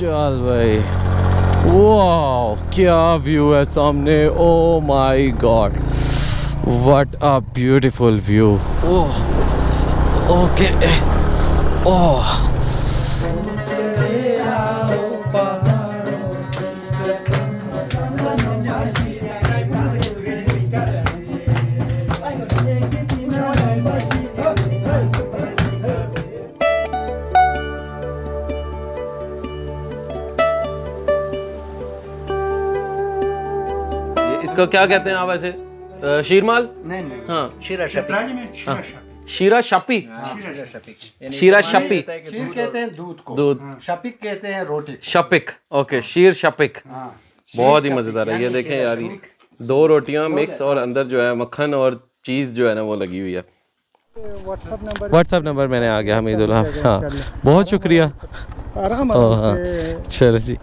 चल भाई, वाह क्या व्यू है सामने, oh my God, what a beautiful view. Oh okay, oh इसको क्या कहते हैं आप वैसे? शीरमाल? नहीं, हाँ, शीरा शपी। शीरा शपी, शीरा शपी। शीर कहते हैं दूध को, दूध, शपिक कहते हैं रोटी। शपिक, ओके, शीर शपिक। हाँ, बहुत ही मज़ेदार है। ये देखें यार, ये 2 रोटियां मिक्स और अंदर जो है मक्खन और चीज़ जो है ना वो लगी हुई है। व्हाट्सअप नंबर मैंने आ गया हमीदुल्लाह। हाँ, बहुत शुक्रिया। हाँ चलो जी,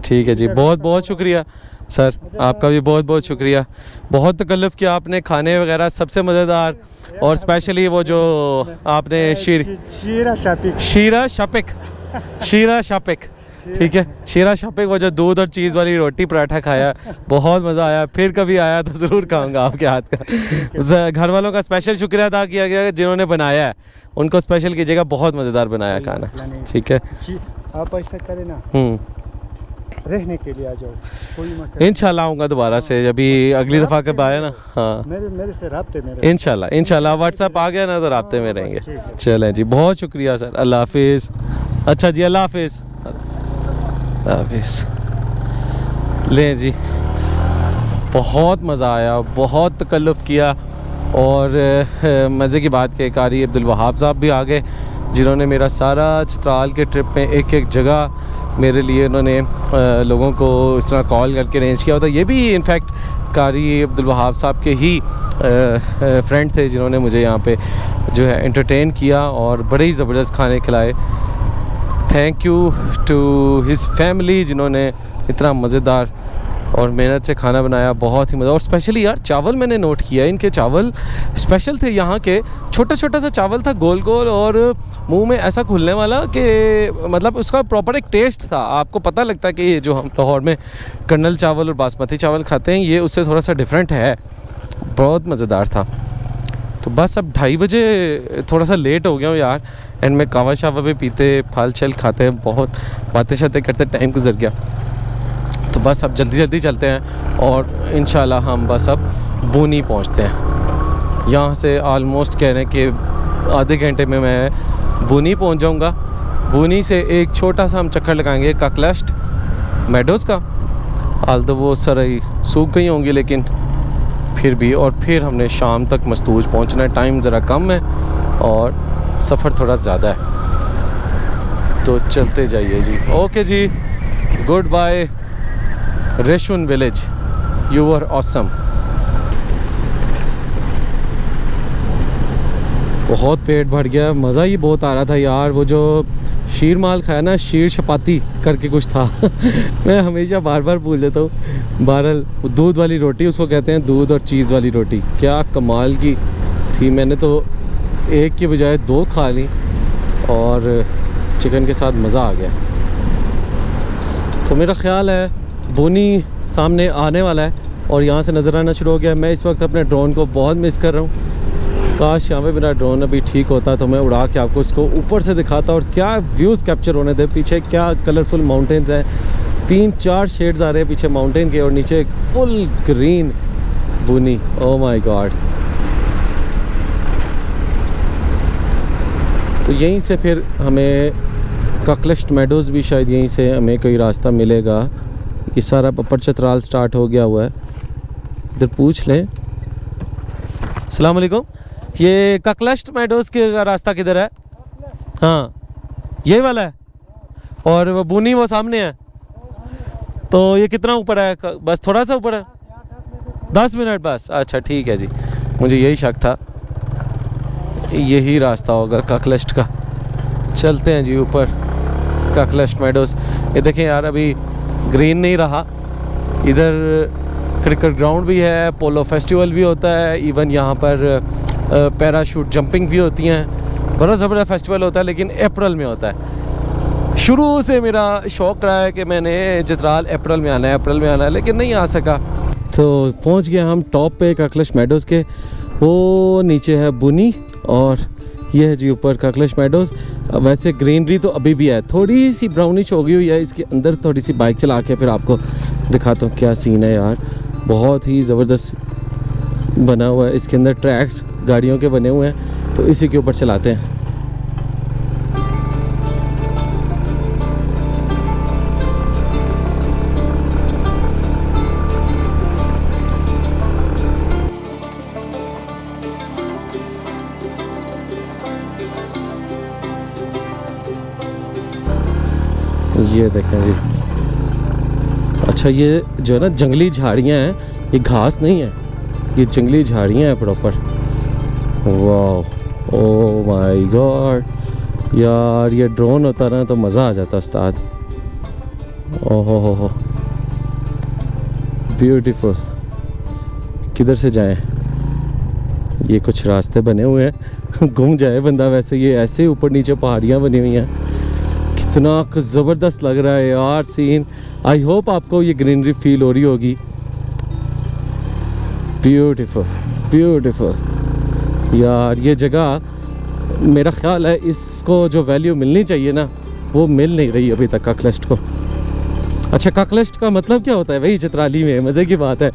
ठीक है जी, बहुत बहुत शुक्रिया सर, आपका भी बहुत बहुत शुक्रिया। बहुत तकल्लुफ़ किया आपने, खाने वगैरह सबसे मज़ेदार, और स्पेशली वो जो आपने शीरा शपिक, शीरा शपिक, ठीक है, शीरा शपिक, वो जो दूध और चीज़ वाली रोटी पराठा खाया, बहुत मज़ा आया। फिर कभी आया तो ज़रूर खाऊंगा आपके हाथ का। घर वालों का स्पेशल शुक्रिया अदा किया गया जिन्होंने बनाया है, उनको स्पेशल कीजिएगा, बहुत मज़ेदार बनाया खाना, ठीक है। आप ऐसा करें ना, रहने के लिए आ जाओ, कोई मसला। इंशाल्लाह आऊँगा दोबारा से, अभी अगली दफ़ा कब आया ना। हाँ, मेरे से राब्ते में इंशाल्लाह व्हाट्सएप आ गया ना तो राब्ते में रहेंगे। चलें जी, बहुत शुक्रिया सर, अल्लाह हाफिज़। अच्छा जी, अल्लाह हाफिज़, हाफिज़। लें जी, बहुत मज़ा आया, बहुत तकल्लुफ़ किया, और मज़े की बात के कारी अब्दुल वहाब साहब भी आ गए, जिन्होंने मेरा सारा चित्राल के ट्रिप में एक एक जगह मेरे लिए उन्होंने लोगों को इस तरह कॉल करके अरेंज किया होता। ये भी इनफैक्ट कारी अब्दुल वहाब साहब के ही फ्रेंड थे जिन्होंने मुझे यहाँ पे जो है एंटरटेन किया और बड़े ही ज़बरदस्त खाने खिलाए। Thank you to his family जिन्होंने इतना मज़ेदार और मेहनत से खाना बनाया, बहुत ही मज़ा। और स्पेशली यार चावल मैंने नोट किया, इनके चावल स्पेशल थे यहाँ के, छोटा छोटा सा चावल था, गोल गोल, और मुंह में ऐसा खुलने वाला कि मतलब उसका प्रॉपर एक टेस्ट था। आपको पता लगता है कि ये जो हम लाहौर में कर्नल चावल और बासमती चावल खाते हैं, ये उससे थोड़ा सा डिफरेंट है, बहुत मज़ेदार था। तो बस अब 2:30 बजे थोड़ा सा लेट हो गया हूँ यार, एंड में कावा शावा भी पीते, फल शल खाते, बहुत बातें शातें करते टाइम गुजर गया। तो बस अब जल्दी जल्दी चलते हैं और इंशाल्लाह हम बस अब बूनी पहुंचते हैं। यहाँ से आलमोस्ट कह रहे हैं कि आधे घंटे में मैं बूनी पहुंच जाऊँगा। बूनी से एक छोटा सा हम चक्कर लगाएंगे ककलस्ट मेडोज़ का, हाल तो वो सारी सूख गई होंगी लेकिन फिर भी, और फिर हमने शाम तक मस्तूज पहुँचना है। टाइम ज़रा कम है और सफ़र थोड़ा ज़्यादा है, तो चलते जाइए जी। ओके जी, good bye Reshun village, you were awesome. बहुत पेट भर गया, मज़ा ही बहुत आ रहा था यार। वो जो शीर माल खाया ना, शीर शपाती करके कुछ था मैं हमेशा बार बार भूल जाता हूँ। बहरहाल दूध वाली रोटी उसको कहते हैं, दूध और चीज़ वाली रोटी, क्या कमाल की थी। मैंने तो एक के बजाय 2 खा ली और चिकन के साथ मज़ा आ गया। तो मेरा ख़्याल है बूनी सामने आने वाला है और यहाँ से नज़र आना शुरू हो गया। मैं इस वक्त अपने ड्रोन को बहुत मिस कर रहा हूँ। काश यहाँ पे मेरा ड्रोन अभी ठीक होता तो मैं उड़ा के आपको इसको ऊपर से दिखाता, और क्या व्यूज़ कैप्चर होने थे। पीछे क्या कलरफुल माउंटेन्स हैं, 3-4 शेड्स आ रहे हैं पीछे माउंटेन के, और नीचे full green Booni. Oh my God. तो यहीं से फिर हमें ककलस्ट मेडोज़ भी शायद यहीं से हमें कोई रास्ता मिलेगा। ये सारा अपर चतराल स्टार्ट हो गया हुआ है, इधर पूछ लें। अस्सलाम वालेकुम, ये ककलस्ट मेडोज़ के रास्ता किधर है? हाँ ये वाला है, और वो बूनी वो सामने है। तो ये कितना ऊपर है? बस थोड़ा सा ऊपर है, 10 मिनट बस। अच्छा ठीक है जी, मुझे यही शक था, यही रास्ता होगा ककलस्ट का। चलते हैं जी ऊपर, ककलस्ट मेडोज़। ये देखें यार, अभी ग्रीन नहीं रहा, इधर क्रिकेट ग्राउंड भी है, पोलो फेस्टिवल भी होता है, इवन यहाँ पर पैराशूट जंपिंग भी होती हैं। बड़ा ज़बरदस्त फेस्टिवल होता है, लेकिन अप्रैल में होता है। शुरू से मेरा शौक़ रहा है कि मैंने चित्राल अप्रैल में आना है लेकिन नहीं आ सका। तो पहुंच गए हम टॉप पे काकलश मेडोज़ के। वो नीचे है बुनी और ये है जी ऊपर काकलश मेडोज़। वैसे ग्रीनरी तो अभी भी है, थोड़ी सी ब्राउनिश हो गई हुई है इसके अंदर। थोड़ी सी बाइक चला के फिर आपको दिखाता हूँ क्या सीन है यार। बहुत ही ज़बरदस्त बना हुआ है इसके अंदर, ट्रैक्स गाड़ियों के बने हुए हैं, तो इसी के ऊपर चलाते हैं। ये देखें जी, अच्छा ये जो है ना जंगली झाड़ियाँ हैं, ये घास नहीं है, ये जंगली झाड़ियाँ हैं प्रॉपर। वाह, ओ माय गॉड यार, ये ड्रोन होता ना तो मज़ा आ जाता उस्ताद। ओहो हो, ब्यूटीफुल। किधर से जाएं? ये कुछ रास्ते बने हुए हैं घूम जाए बंदा। वैसे ये ऐसे ऊपर नीचे पहाड़ियाँ बनी हुई हैं, कितना ज़बरदस्त लग रहा है यार सीन। आई होप आपको ये ग्रीनरी फील हो रही होगी। ब्यूटीफुल ब्यूटीफुल यार, ये जगह मेरा ख़्याल है इसको जो वैल्यू मिलनी चाहिए ना वो मिल नहीं रही अभी तक काकलस्ट को। अच्छा, काकलस्ट का मतलब क्या होता है भाई चित्राली में? मज़े की बात है,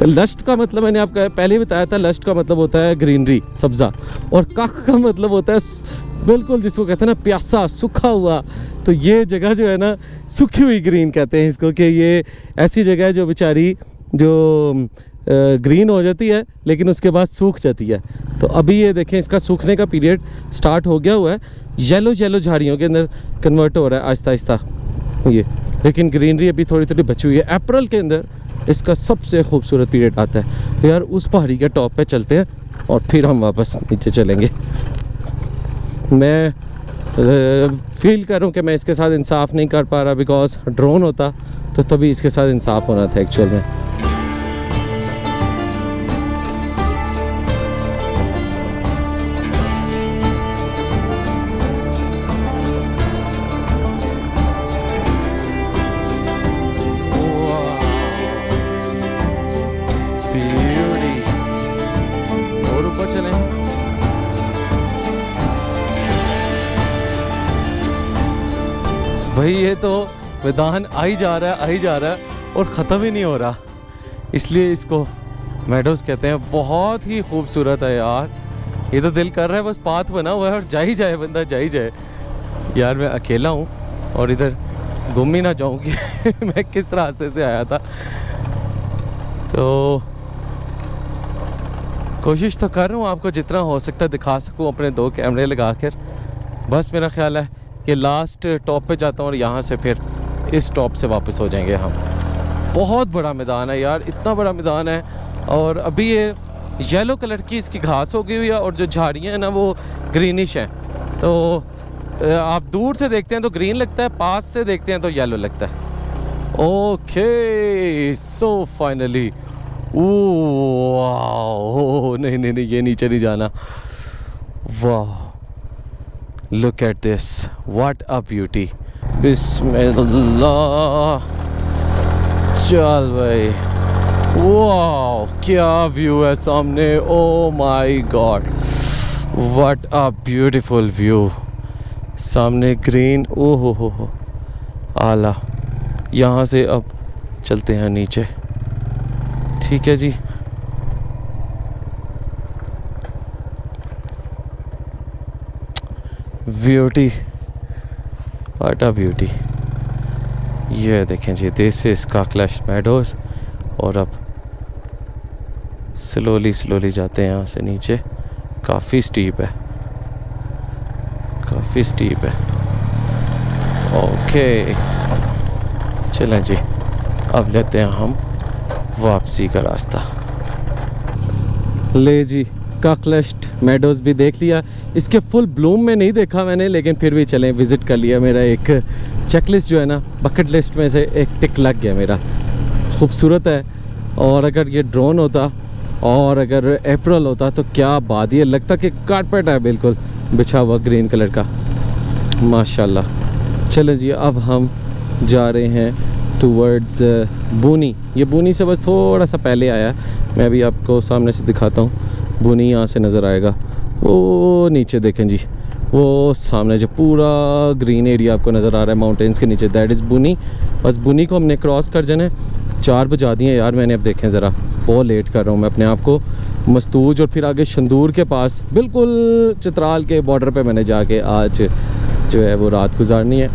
लस्ट का मतलब मैंने आपको पहले ही बताया था, लस्ट का मतलब होता है ग्रीनरी, सब्ज़ा, और काक का मतलब होता है बिल्कुल जिसको कहते हैं ना प्यासा, सूखा हुआ। तो ये जगह जो है ना सूखी हुई ग्रीन कहते हैं इसको, कि ये ऐसी जगह है जो बेचारी जो ग्रीन हो जाती है लेकिन उसके बाद सूख जाती है। तो अभी ये देखें इसका सूखने का पीरियड स्टार्ट हो गया हुआ है, येलो येलो झाड़ियों के अंदर कन्वर्ट हो रहा है आहिस्ता आहिस्ता ये, लेकिन ग्रीनरी अभी थोड़ी थोड़ी बची हुई है। अप्रैल के अंदर इसका सबसे खूबसूरत पीरियड आता है। तो यार उस पहाड़ी के टॉप पे चलते हैं और फिर हम वापस नीचे चलेंगे। मैं फील कर रहा हूँ कि मैं इसके साथ इंसाफ नहीं कर पा रहा, बिकॉज ड्रोन होता तो तभी इसके साथ इंसाफ होना था एक्चुअल में। और ऊपर चलें। भाई ये तो मैदान आ ही जा रहा है और ख़त्म ही नहीं हो रहा, इसलिए इसको मेडोज़ कहते हैं। बहुत ही खूबसूरत है यार, ये तो दिल कर रहा है बस पाथ बना हुआ है और जा ही जाए बंदा, जा ही जाए। यार मैं अकेला हूँ और इधर गुम ही ना जाऊँ कि मैं किस रास्ते से आया था। तो कोशिश तो कर रहा हूँ आपको जितना हो सकता है दिखा सकूँ अपने 2 कैमरे लगा कर। बस मेरा ख्याल है कि लास्ट टॉप पे जाता हूँ और यहाँ से फिर इस टॉप से वापस हो जाएंगे हम। बहुत बड़ा मैदान है यार, इतना बड़ा मैदान है, और अभी ये येलो कलर की इसकी घास हो गई हुई है और जो झाड़ियाँ हैं ना वो ग्रीनिश हैं। तो आप दूर से देखते हैं तो ग्रीन लगता है, पास से देखते हैं तो येलो लगता है। ओके सो फाइनली, वाह, नहीं ये नीचे नहीं जाना। वाह, look at this, what a beauty. बिस्मिल्लाह, चल भाई, वाह क्या व्यू है सामने। Oh my God, what a beautiful view. सामने ग्रीन, ओहो हो आला। यहाँ से अब चलते हैं नीचे, ठीक है जी। Beauty, what a beauty. ये देखें जी, दिस इज काकलश मेडोज़। और अब स्लोली जाते हैं यहाँ से नीचे। काफ़ी स्टीप है, काफ़ी स्टीप है। ओके चलें जी, अब लेते हैं हम वापसी का रास्ता। ले जी, काकलश मेडोज़ भी देख लिया। इसके फुल ब्लूम में नहीं देखा मैंने, लेकिन फिर भी चलें विज़िट कर लिया। मेरा एक चेकलिस्ट जो है ना, बकेट लिस्ट में से एक टिक लग गया मेरा। खूबसूरत है, और अगर ये ड्रोन होता और अगर अप्रैल होता तो क्या बात, ये लगता कि कारपेट है बिल्कुल बिछा हुआ ग्रीन कलर का। माशाल्लाह चलें जी, अब हम जा रहे हैं टूवर्ड्स बूनी। ये बूनी से बस थोड़ा सा पहले आया, मैं अभी आपको सामने से दिखाता हूँ। बूनी यहाँ से नज़र आएगा, वो नीचे देखें जी, वो सामने जो पूरा ग्रीन एरिया आपको नज़र आ रहा है माउंटेन्स के नीचे, दैट इज़ बूनी। बस बूनी को हमने क्रॉस कर जाना है। 4 बजा दिए यार मैंने, अब देखें ज़रा, बहुत लेट कर रहा हूँ मैं अपने आप को। मस्तूज और फिर आगे शंदूर के पास, बिल्कुल चित्राल के बॉर्डर पे मैंने जाके आज जो है वो रात गुजारनी है।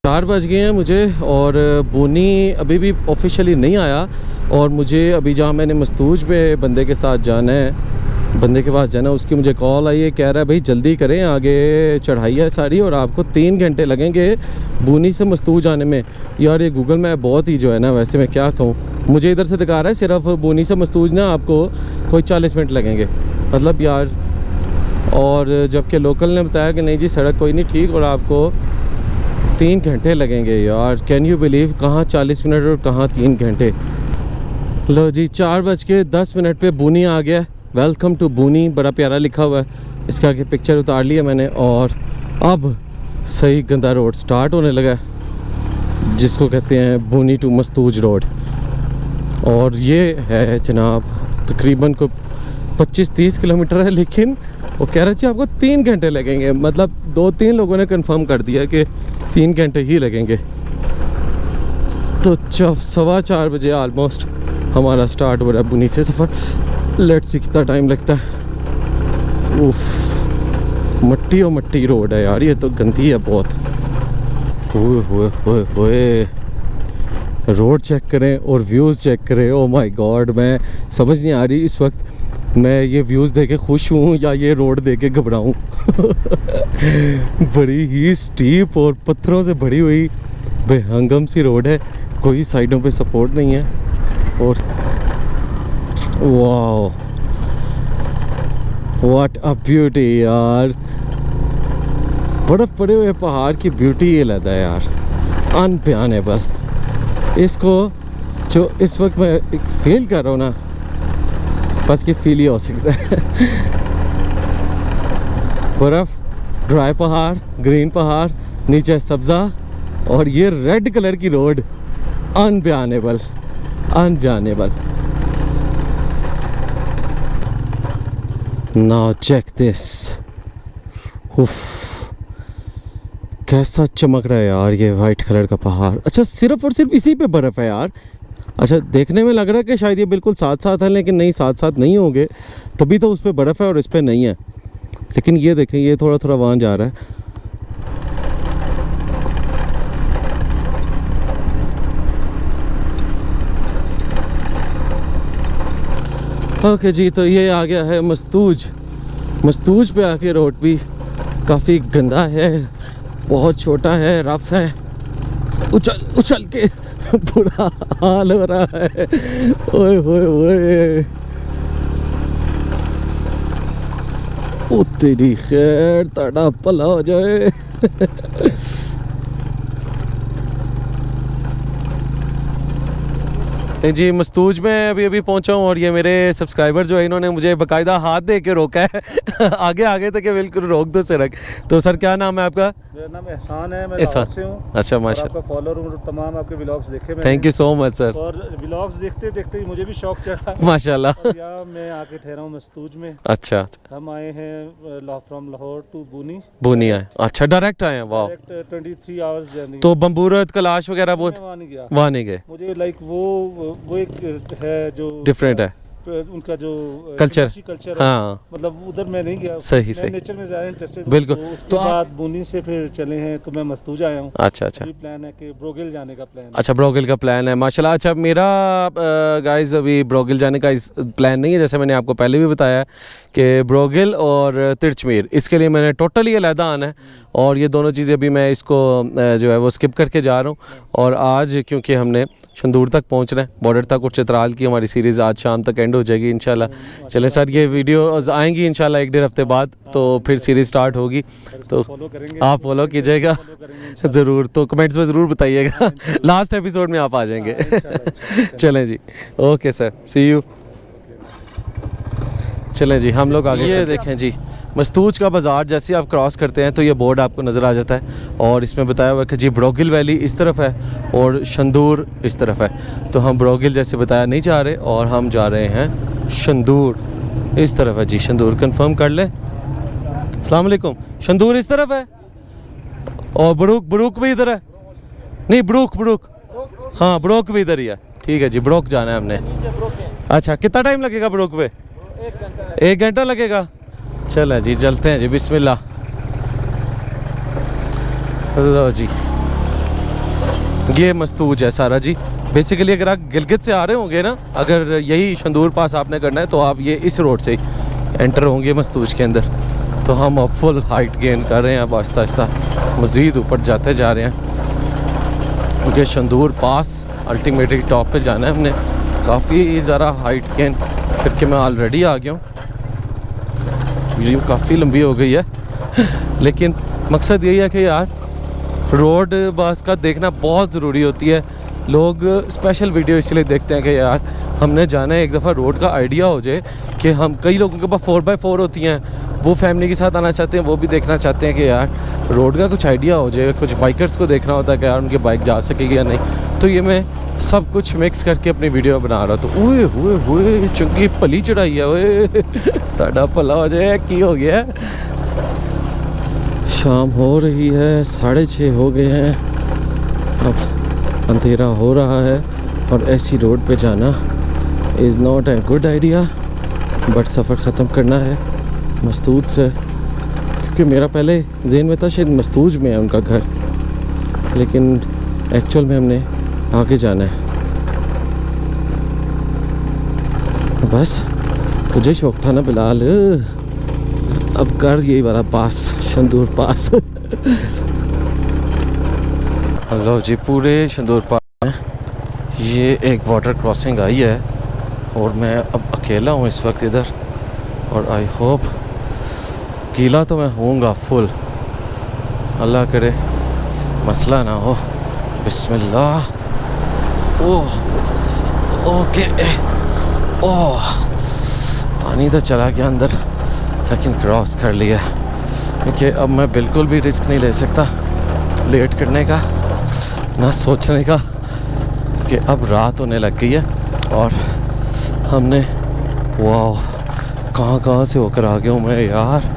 4 बज गए हैं मुझे, और बूनी अभी भी ऑफिशियली नहीं आया। और मुझे अभी जहाँ मैंने मस्तूज पे बंदे के साथ जाना है, बंदे के पास जाना, उसकी मुझे कॉल आई है, कह रहा है भाई जल्दी करें, आगे चढ़ाई है सारी और आपको 3 घंटे लगेंगे बूनी से मस्तूज आने में। यार ये गूगल मैप बहुत ही जो है ना, वैसे मैं क्या कहूँ, मुझे इधर से दिखा रहा है सिर्फ बूनी से मस्तूज ना आपको कोई 40 मिनट लगेंगे, मतलब यार। और जबकि लोकल ने बताया कि नहीं जी सड़क कोई नहीं ठीक, और आपको 3 घंटे लगेंगे। यार कैन यू बिलीव, कहाँ 40 मिनट और कहाँ 3 घंटे। लो जी 4:10 पे बूनी आ गया। वेलकम टू बूनी, बड़ा प्यारा लिखा हुआ है, इसके आगे पिक्चर उतार लिया मैंने। और अब सही गंदा रोड स्टार्ट होने लगा है, जिसको कहते हैं बूनी टू मस्तूज रोड। और ये है जनाब तकरीबन को 25-30 किलोमीटर है, लेकिन वो कह रहे थे आपको 3 घंटे लगेंगे। मतलब 2-3 लोगों ने कंफर्म कर दिया कि 3 घंटे ही लगेंगे। तो 4:15 बजे आलमोस्ट हमारा स्टार्ट हो रहा है बूनी से सफ़र। लेट्स सी कितना टाइम लगता है। उफ, मट्टी और मट्टी रोड है यार, ये तो गंदी है बहुत। ओए रोड चेक करें और व्यूज़ चेक करें। ओ माय गॉड, मैं समझ नहीं आ रही इस वक्त मैं ये व्यूज़ देके खुश हूँ या ये रोड देके घबराऊँ। बड़ी ही स्टीप और पत्थरों से भरी हुई बेहंगम सी रोड है, कोई साइडों पे सपोर्ट नहीं है। और वाओ व्हाट अ ब्यूटी यार, बर्फ़ पड़े हुए पहाड़ की ब्यूटी ये लगता है यार, अनबयानेबल। इसको जो इस वक्त मैं फील कर रहा हूँ ना, बस ये फील ही हो सकता है। बर्फ़, ड्राई पहाड़, ग्रीन पहाड़, नीचे सब्ज़ा, और ये रेड कलर की रोड, अनबयानेबल अनबयानेबल। नाउ चेक दिस, उफ कैसा चमक रहा है यार ये वाइट कलर का पहाड़। अच्छा सिर्फ और सिर्फ इसी पे बर्फ़ है यार। अच्छा देखने में लग रहा है कि शायद ये बिल्कुल साथ साथ है, लेकिन नहीं, साथ साथ नहीं होंगे, तभी तो उस पर बर्फ़ है और इस पर नहीं है। लेकिन ये देखें, ये थोड़ा थोड़ा वहाँ जा रहा है। ओके जी, तो ये आ गया है मस्तूज। मस्तूज पे आके रोड भी काफ़ी गंदा है, बहुत छोटा है, रफ है, उछल उछल के बुरा हाल हो रहा है। ओए होए होए, ओ तेरी खैर, ताड़ा भला हो जाए। जी मस्तूज में अभी पहुंचा हूँ, और ये मेरे सब्सक्राइबर जो है इन्होंने मुझे बाकायदा हाथ दे के रोका है। आगे आगे तक बिल्कुल रोक दो सड़क। तो सर क्या नाम है आपका? मेरा नाम एहसान है, मैं लाहौर से हूँ। अच्छा माशाल्लाह, आपका फॉलोअर हूँ, तमाम आपके व्लॉग्स देखे मैंने। Thank you so much sir. और व्लॉग्स देखते देखते ही मुझे भी शौक चढ़ा माशाल्लाह। और यहाँ मैं आके ठहरा हूँ मस्तूज में। अच्छा, हम आए हैं फ्रॉम लाहौर टू बूनी। बूनी आए, अच्छा डायरेक्ट आए हैं, वाह। 23 आवर्स जर्नी। तो बम्बूरत, कैलाश वगैरह वो वहाँ नहीं गया, वहाँ नहीं गए? मुझे लाइक वो एक है जो डिफरेंट है उनका जो कल्चर, है, हाँ मतलब उधर मैं नहीं गया। सही सही, नेचर में ज़्यादा इंटरेस्टेड। बिल्कुल। तो बाद बूनी से फिर चले हैं, तो मैं मस्तूज आया हूँ। अच्छा अच्छा, प्लान है कि ब्रोगिल जाने का प्लान है। अच्छा ब्रोगिल का प्लान है, माशाल्लाह। अच्छा मेरा गाइस अभी ब्रोगिल जाने का प्लान नहीं है, जैसे मैंने आपको पहले भी बताया कि ब्रोगिल और तिरचमीर, इसके लिए मैंने टोटली अलहदा आना है, और ये दोनों चीज़ें अभी मैं इसको जो है वो स्किप करके जा रहा हूँ। और आज क्योंकि हमने शंदूर तक पहुँचना है, बॉर्डर तक, और चित्राल की हमारी सीरीज़ आज शाम तक एंड हो जाएगी इंशाल्लाह। चलें सर, ये वीडियो आएंगी इंशाल्लाह 1-1.5 हफ्ते बाद, तो फिर सीरीज़ स्टार्ट होगी, तो आप फॉलो कीजिएगा ज़रूर। तो कमेंट्स में ज़रूर बताइएगा, लास्ट एपिसोड में आप आ जाएंगे। चलें जी, ओके सर, सी यू। चलें जी, हम लोग आगे। ये देखें जी मस्तूज का बाज़ार जैसे आप क्रॉस करते हैं तो ये बोर्ड आपको नज़र आ जाता है और इसमें बताया हुआ है कि जी ब्रोगिल वैली इस तरफ है और शंदूर इस तरफ है। तो हम ब्रोगिल जैसे बताया नहीं जा रहे और हम जा रहे हैं शंदूर इस तरफ है जी। शंदूर कंफर्म कर ले। अस्सलाम वालेकुम। शंदूर इस तरफ है और बरूक भी इधर है। नहीं बरूक हाँ बरूक भी इधर ही है। ठीक है जी बरूक जाना है हमने। अच्छा कितना टाइम लगेगा बरूक पे? 1 घंटा लगेगा। चलो जी चलते हैं जी बिस्मिल्लाह। लो जी ये मस्तूज है सारा जी। बेसिकली अगर आप गिलगित से आ रहे होंगे ना, अगर यही शंदूर पास आपने करना है तो आप ये इस रोड से ही एंटर होंगे मस्तूज के अंदर। तो हम अब फुल हाइट गेन कर रहे हैं, अब आहिस्ता आहिस्ता मज़ीद ऊपर जाते जा रहे हैं क्योंकि शंदूर पास अल्टीमेटली टॉप पे जाना है हमने। काफ़ी ज़रा हाइट गेन करके मैं ऑलरेडी आ गया हूँ। वीडियो काफ़ी लंबी हो गई है लेकिन मकसद यही है कि यार रोड बस का देखना बहुत ज़रूरी होती है। लोग स्पेशल वीडियो इसलिए देखते हैं कि यार हमने जाना है, एक दफ़ा रोड का आइडिया हो जाए कि हम कई लोगों के पास 4x4 होती हैं, वो फैमिली के साथ आना चाहते हैं, वो भी देखना चाहते हैं कि यार रोड का कुछ आइडिया हो जाए। कुछ बाइकर्स को देखना होता है कि यार उनकी बाइक जा सकेगी या नहीं। तो ये मैं सब कुछ मिक्स करके अपनी वीडियो बना रहा। तो ओए हुए हुए चंगी भली चढ़ाई है ओए ताड़ा भला हो जाए। की हो गया? शाम हो रही है, 6:30 हो गए हैं, अब अंधेरा हो रहा है और ऐसी रोड पे जाना is not an good idea. But सफ़र ख़त्म करना है मस्तूज से, क्योंकि मेरा पहले ज़हन में था शायद मस्तूज में है उनका घर, लेकिन एक्चुअल में हमने आगे जाना है। बस तुझे शौक था ना बिलाल, अब कर यही वाला पास, शंदूर पास। लो जी पूरे शंदूर पास में ये एक वाटर क्रॉसिंग आई है और मैं अब अकेला हूँ इस वक्त इधर। और आई होप गीला तो मैं होऊंगा फुल, अल्लाह करे मसला ना हो। बिस्मिल्लाह। ओह ओके ओह पानी तो चला गया अंदर, लेकिन क्रॉस कर लिया क्योंकि अब मैं बिल्कुल भी रिस्क नहीं ले सकता लेट करने का, ना सोचने का कि अब रात होने लग गई है। और हमने वाह कहाँ से होकर आ गया हूँ मैं यार।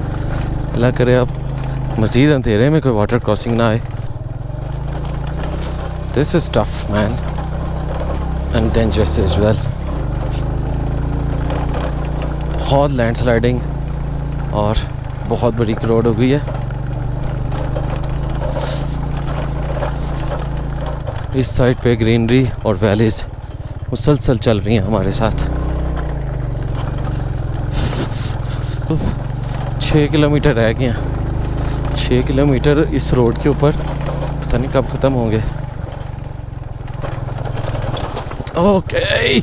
अल्लाह करे अब मज़ीद अंधेरे में कोई वाटर क्रॉसिंग ना आए। This is tough man and dangerous as well. बहुत लैंडस्लाइडिंग और बहुत बड़ी रोड हो गई है। इस साइड पे ग्रीनरी और वैलीज मुसलसल चल रही हैं हमारे साथ। 6 किलोमीटर रह गए हैं। 6 किलोमीटर इस रोड के ऊपर पता नहीं कब ख़त्म होंगे। Okay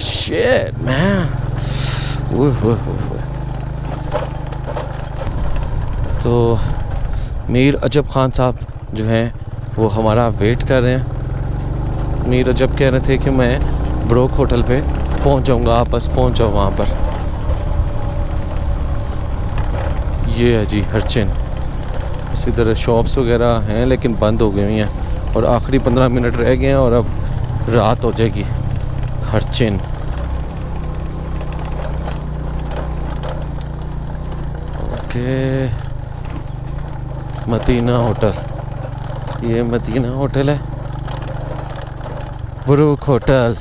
shit man. तो मीर अजब खान साहब जो हैं वो हमारा वेट कर रहे हैं। मीर अजब कह रहे थे कि मैं ब्रोक होटल पे पहुंच जाऊंगा, आप बस पहुंच जाओ वहाँ पर। ये है जी हरचिन। इसी तरह शॉप्स वगैरह हैं लेकिन बंद हो गई हुई हैं और आखिरी 15 मिनट रह गए हैं और अब रात हो जाएगी। हरचिन ओके। मदीना होटल, ये मदीना होटल है। बरूक होटल,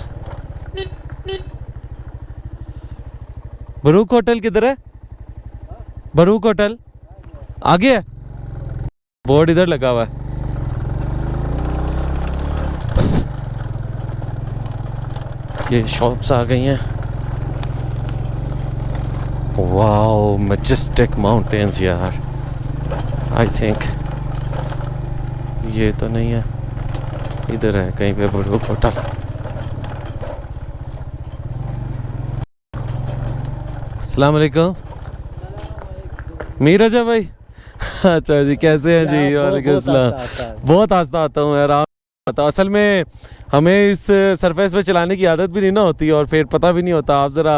बरूक होटल किधर है? बरूक होटल आगे है, बोर्ड इधर लगा हुआ है। ये शॉप्स आ गई हैं। वाओ मैजेस्टिक माउंटेन्स यार। आई थिंक ये तो नहीं है, इधर है कहीं पे बरूक होटल। अस्सलाम वालेकुम। मीर अजा भाई। अच्छा जी कैसे हैं जी? वालेकुम अस्सलाम। बहुत आस्था आता हूँ यार। तो असल में हमें इस सरफेस पे चलाने की आदत भी नहीं ना होती और फिर पता भी नहीं होता। आप ज़रा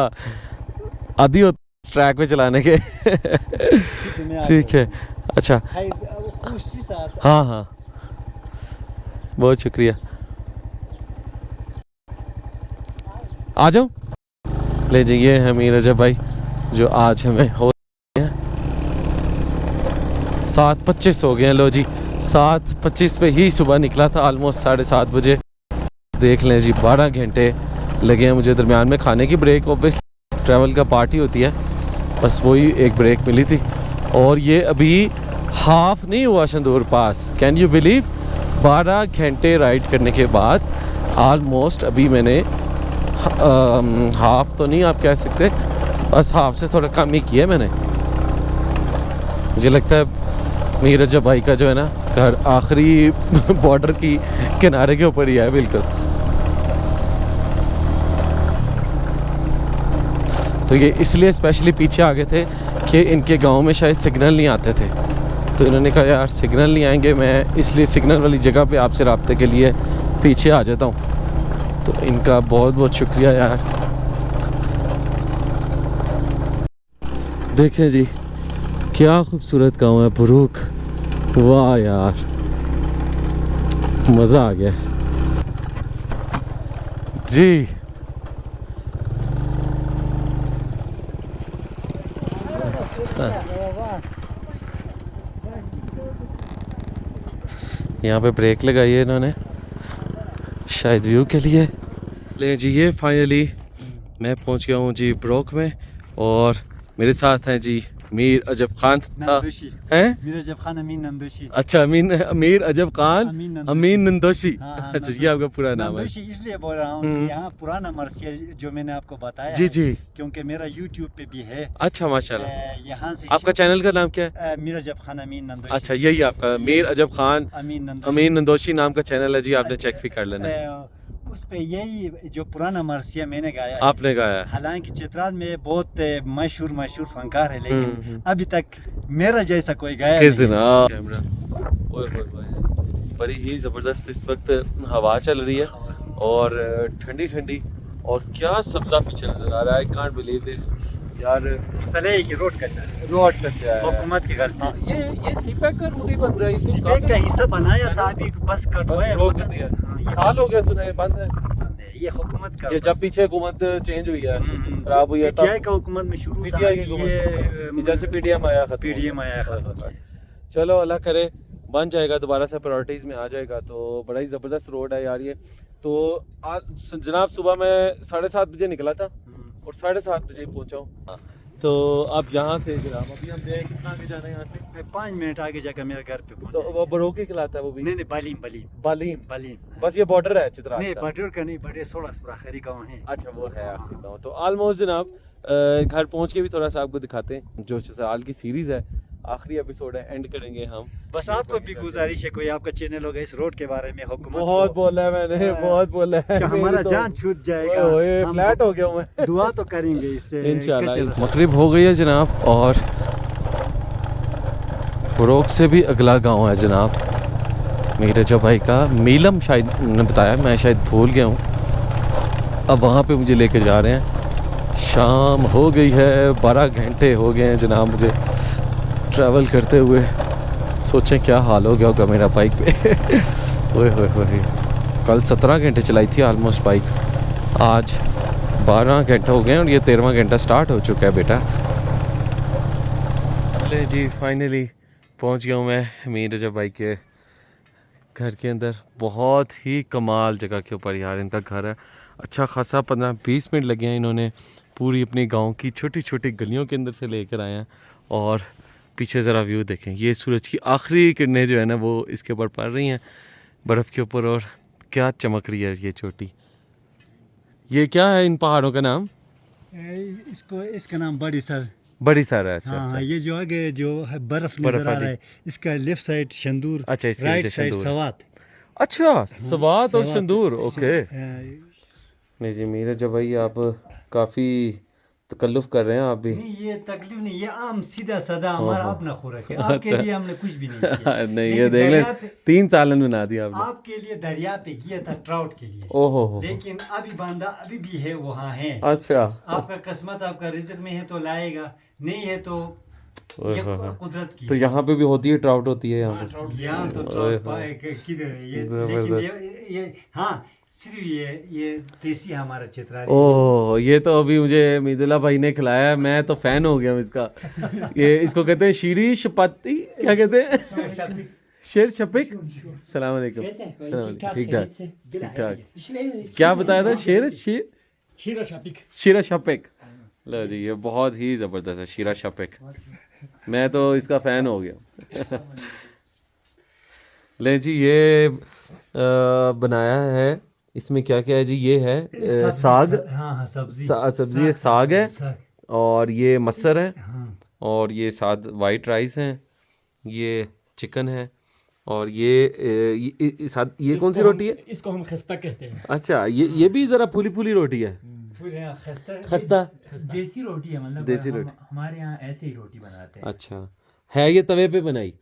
आदी होते ट्रैक पे चलाने के ठीक है अच्छा खुशी साथ हाँ हाँ बहुत शुक्रिया आ जाओ ले जाइए हमीर रजब भाई जो आज हमें हो 7:25 हो गए हैं लो जी 7:25 पे ही सुबह निकला था ऑलमोस्ट 7:30 बजे देख लें जी 12 घंटे लगे हैं मुझे दरमियान में खाने की ब्रेक ऑब्वियसली ट्रैवल का पार्ट ही होती है बस वही एक ब्रेक मिली थी और ये अभी हाफ नहीं हुआ संदूर पास कैन यू बिलीव 12 घंटे राइड करने के बाद ऑलमोस्ट अभी मैंने हाफ तो नहीं आप कह सकते बस हाफ से थोड़ा कम ही किया मैंने मुझे लगता है मीर रजब भाई का जो है ना घर आखिरी बॉर्डर की किनारे के ऊपर ही है बिल्कुल तो ये इसलिए स्पेशली पीछे आ गए थे कि इनके गांव में शायद सिग्नल नहीं आते थे तो इन्होंने कहा यार सिग्नल नहीं आएंगे मैं इसलिए सिग्नल वाली जगह पे आपसे रब्ते के लिए पीछे आ जाता हूँ तो इनका बहुत बहुत शुक्रिया यार देखें जी क्या खूबसूरत गांव है बुरूक वाह यार मज़ा आ गया जी यहाँ पे ब्रेक लगाई है इन्होंने शायद व्यू के लिए ले जी ये फाइनली मैं पहुँच गया हूँ जी ब्रोक में और मेरे साथ हैं जी मीर अजब खान साहब हैं मीर अजब खान अमीन नंदोशी अच्छा मीर अजब खान अमीन नंदोशी हाँ, अच्छा ये आपका पूरा नाम है नंदोशी इसलिए बोल रहा हूँ कि यहाँ पुराना मरसिया जो मैंने आपको बताया जी जी क्योंकि मेरा यूट्यूब पे भी है अच्छा माशाल्लाह यहाँ से आपका चैनल का नाम क्या है मीर अजब खान अमीन नंदोशी अच्छा यही आपका मीर अजब खान अमीन नंदोशी नाम का चैनल है जी आपने चेक भी कर लेना उस पे यही जो पुराना मरसिया मैंने गाया है आपने गाया हालांकि चित्राल में बहुत मशहूर फनकार है लेकिन अभी तक मेरा जैसा कोई गाया किस दिन कैमरा ओए होए भाई बड़ी ही ज़बरदस्त इस वक्त हवा चल रही है और ठंडी ठंडी और क्या सब्जा पीछे नजर आ रहा है आई कांट बिलीव दिस यार मसले की रोड कच्चा है हुकूमत की गलती ये सीपैक का रूट ही बन रहा है इसको सीपैक का हिस्सा बनाया था अभी बस कटवाया रोक दिया साल हो गया सुना है बंद है ये हुकूमत का ये जब पीछे हुकूमत चेंज हुई है खराब हुई है तब पीटीआई का हुकूमत में शुरू था पीटीआई की हुकूमत जैसे पीटीएम आया खत्म पीडीएम आया खत्म चलो अल्लाह करे बन जाएगा दोबारा से प्रायोरिटीज़ में आ जाएगा तो बड़ा ही ज़बरदस्त रोड है यार ये तो आज जनाब सुबह मैं 7:30 बजे निकला था और 7:30 बजे पहुंचा हूँ तो अब यहाँ से जनाब अभी हम देख कितना आगे जाना है यहाँ से 5 मिनट आगे जाकर मेरे घर पे पहुंचे तो वो बरोके खिलाता है वो भी नहीं बालीम बालीम बस ये बॉर्डर है चित्रा नहीं बॉर्डर का नहीं बड़े 16 आखिरी गाँव है अच्छा वो है आखिरी गाँव तो ऑलमोस्ट जनाब घर पहुँच के भी थोड़ा सा आपको दिखाते हैं जो चित्राल की सीरीज़ है आखिरी एपिसोड है एंड करेंगे हम बस आपको भी गुजारिश है कोई आपका चैनल होगा इस रोड के बारे में हुकूमत बहुत बोला है मैंने बहुत बोला है हमारा जान छूट जाएगा फ्लैट हो गया मैं दुआ तो करेंगे इससे इंशाल्लाह मगरिब हो गई है जनाब और फरोख से भी अगला गांव है जनाब मेरे जो भाई का मीलम शायद ने बताया मैं शायद भूल गया हूँ अब वहाँ पे मुझे लेके जा रहे हैं शाम हो गई है 12 घंटे हो गए हैं जनाब मुझे ट्रैवल करते हुए सोचें क्या हाल हो गया होगा मेरा बाइक पे ओए होए होए कल 17 घंटे चलाई थी ऑलमोस्ट बाइक आज 12 घंटे हो गए और ये 13वां घंटा स्टार्ट हो चुका है बेटा चले जी फाइनली पहुंच गया हूँ मैं मीर रजब भाई के घर के अंदर बहुत ही कमाल जगह के ऊपर यार इनका घर है अच्छा खासा 15-20 मिनट लगे हैं इन्होंने पूरी अपने गांव की छोटी छोटी गलियों के अंदर से लेकर आए हैं और पीछे ज़रा व्यू देखें ये सूरज की आखिरी किरणें जो है ना वो इसके ऊपर पड़ रही हैं बर्फ़ के ऊपर और क्या चमक रही है ये छोटी ये क्या है इन पहाड़ों का नाम इसका नाम बड़ी सर है अच्छा हाँ, अच्छा ये जो आगे जो है बर्फ नजर आ रहा है इसका लेफ्ट साइड शंदूर अच्छा इसके राइट नीचे साइड शंदूर सवात अच्छा सवात और शंदूर ओके हाँ, नहीं जी मीर रजब भाई आप काफ़ी तकल्लुफ कर रहे हैं आप भी। नहीं ये तकलीफ नहीं, ये आम सीधा साधा हमारा अपना खुराक है। आपके अच्छा। लिए हमने कुछ भी नहीं किया। नहीं ये लेकिन देख दरिया लें, पे- 3 सालन बना दिया आपने। आपके लिए दरिया पे किया था ट्राउट के लिए, ओहो हो। लेकिन अभी बांधा अभी भी है, वहाँ है। अच्छा। आपका किस्मत आपका रिज्क में है तो लाएगा, नहीं है तो ये कुदरत की। तो यहाँ पे भी होती है, ट्राउट होती है यहाँ पे। यहाँ तो ट्राउट पाए किधर है ये, लेकिन ये हाँ सिर्फ ये देसी हमारा चित्राल। ओह ये तो अभी मुझे मीदुल्ला भाई ने खिलाया है, मैं तो फैन हो गया हूँ इसका। ये इसको कहते हैं शीरी शपाती, क्या कहते हैं? शेर शपिक। सलाम अलैकुम। ठीक ठाक ठीक ठाक। क्या बताया था? शीरा शपिक। लो जी ये बहुत ही ज़बरदस्त है शीरा शपिक, मैं तो इसका फ़ैन हो गया। ले जी ये बनाया है, इसमें क्या क्या है जी? ये है साग। हाँ सब्जी सब्जी है, साग है, साग। और ये मसर है, हाँ और ये साथ वाइट राइस है, ये चिकन है, और ये साथ ये कौन सी रोटी है? इसको हम खस्ता कहते हैं। अच्छा ये भी ज़रा फूली फूली रोटी है। खस्ता देसी रोटी है, मतलब देसी रोटी। हमारे यहाँ ऐसे ही रोटी बनाते हैं। अच्छा है, ये तवे पे बनाई?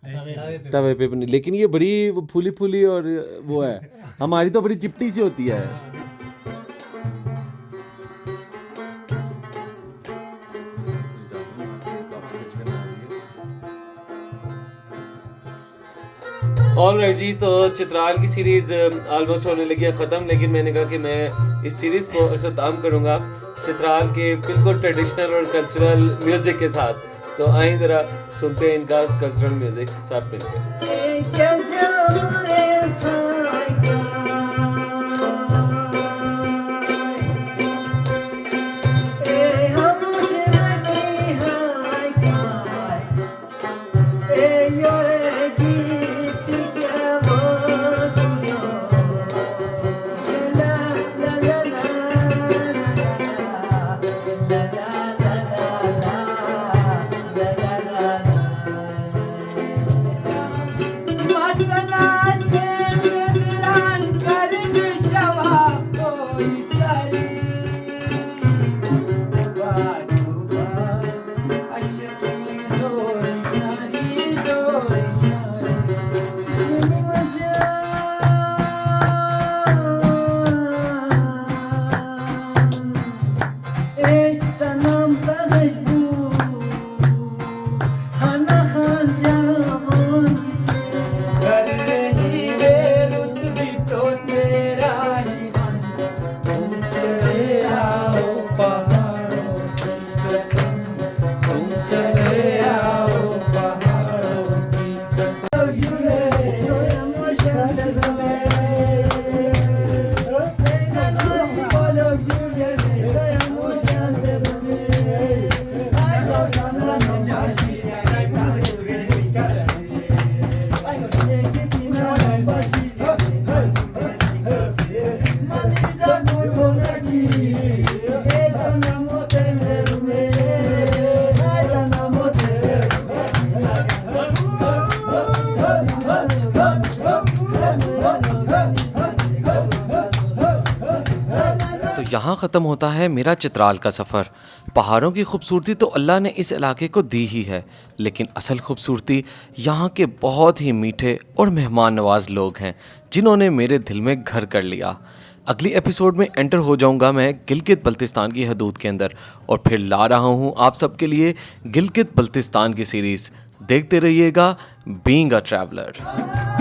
तवे पे बनी, लेकिन ये बड़ी फूली फूली और वो है, हमारी तो बड़ी चिपटी सी होती है। ऑलराइट जी, तो चित्राल की सीरीज़ ऑलमोस्ट होने लगी है ख़त्म, लेकिन मैंने कहा कि मैं इस सीरीज़ को अख्ताम करूँगा चित्राल के बिल्कुल ट्रेडिशनल और कल्चरल म्यूज़िक के साथ। तो आइए ज़रा सुनते हैं इनका कल्चरल म्यूज़िक सब मिलकर। यहाँ ख़त्म होता है मेरा चित्राल का सफ़र। पहाड़ों की खूबसूरती तो अल्लाह ने इस इलाके को दी ही है, लेकिन असल खूबसूरती यहाँ के बहुत ही मीठे और मेहमान नवाज लोग हैं जिन्होंने मेरे दिल में घर कर लिया। अगली एपिसोड में एंटर हो जाऊँगा मैं गिलगित बल्तिस्तान की हदूद के अंदर, और फिर ला रहा हूँ आप सबके लिए गिलगित बल्तिस्तान की सीरीज़। देखते रहिएगा बीइंग अ ट्रैवलर।